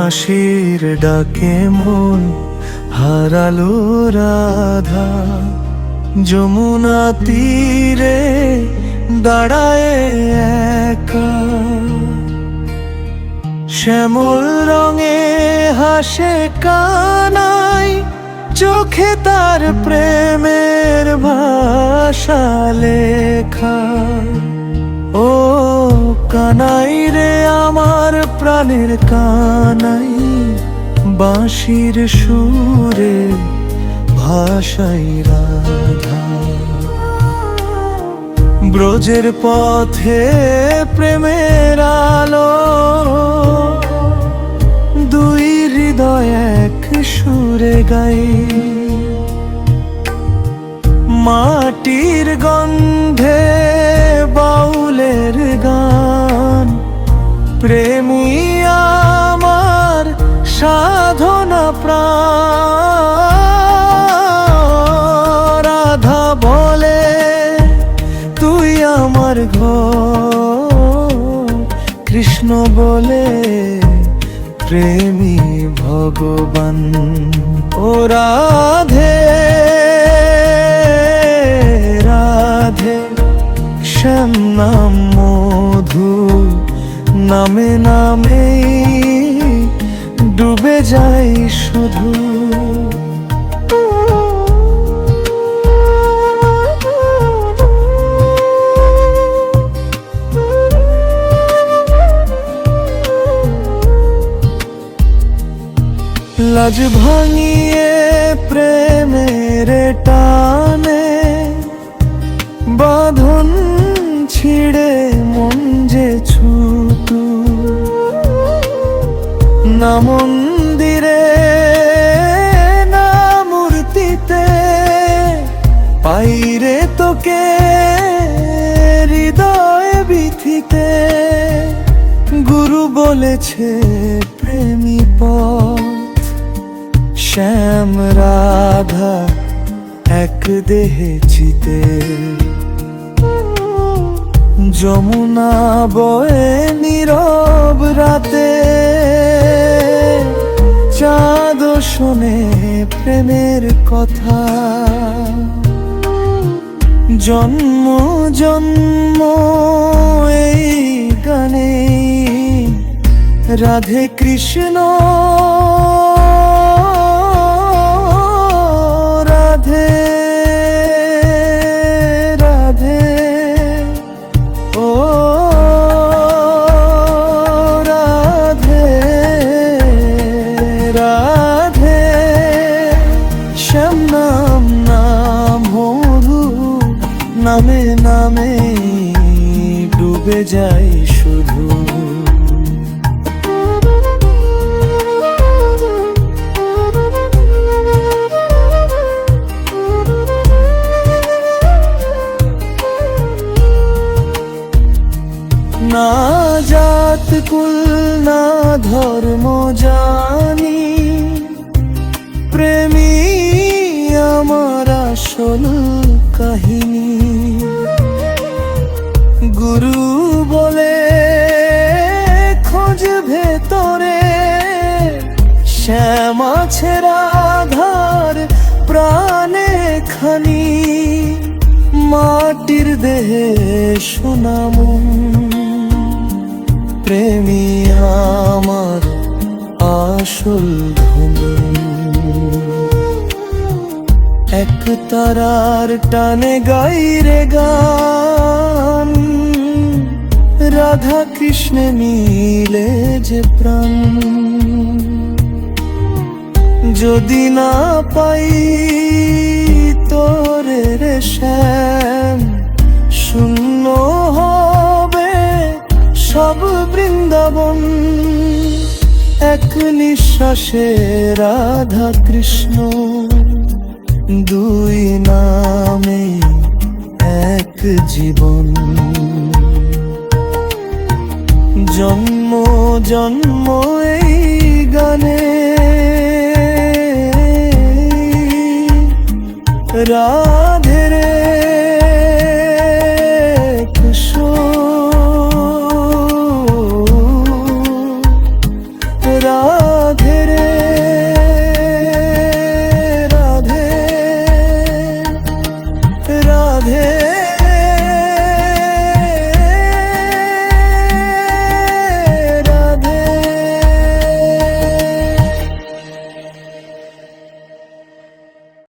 বাঁশির ডাকে মন হারালো রাধা, যমুনা তীরে দাঁড়ায় একা। শ্যামল রঙে হাসে কানাই, চোখে তার প্রেমের ভাষা লেখা। ও কানাই রে আমার প্রাণের কানাই, বাঁশির সুরে ভাষাই রাধা। ব্রজের পথে প্রেমের আলো, দুই হৃদয় এক সুরে গাই। মাটির গন্ধে বাউলের গান, প্রেমী আমার সাধনা প্রাণ। রাধা বলে তুই আমার ঘর, কৃষ্ণ বলে প্রেমী ভগবান। ও রাধে রাধে, শ্যাম নাম মধু নামে নামে ডুবে যাই শুধু। লাজ ভাঙিয়ে প্রেমের টানে, বাঁধন ছিড়ে মন যে ছুটু। না মন্দিরে না মূর্তিতে পাইরে তোকে হৃদয় বিথিতে। গুরু বলেছে প্রেমী পথ, শ্যাম রাধা এক দেহে চিতে। যমুনা বয়ে নীরব রাতে, চাঁদ শোনে প্রেমের কথা। জন্ম জন্ম এই গানে রাধে কৃষ্ণ রাধে রাধে। ও রাধে রাধে, শ্যাম নাম নাম মধু নামে নামে ডুবে যাই শুধু। না জাত কুল না ধর্ম জানি, প্রেমী আমার আসল কাহিনী। গুরু বলে খোঁজ ভেতরে, শ্যাম আছে রাধার প্রাণে খানি। মাটির দেহে সোনামু, প্রেমী আমার আসল ধনী। এক তারার টানে গাই রে গান, রাধা কৃষ্ণে মিলে যে প্রাণ। যদি না পাই তোরে রে শ্যাম, শূন্য হবে সব বৃন্দাবন। এক নিঃশ্বাসে রাধা কৃষ্ণ, দুই নামে এক জীবন। জন্ম জন্ম এই গানে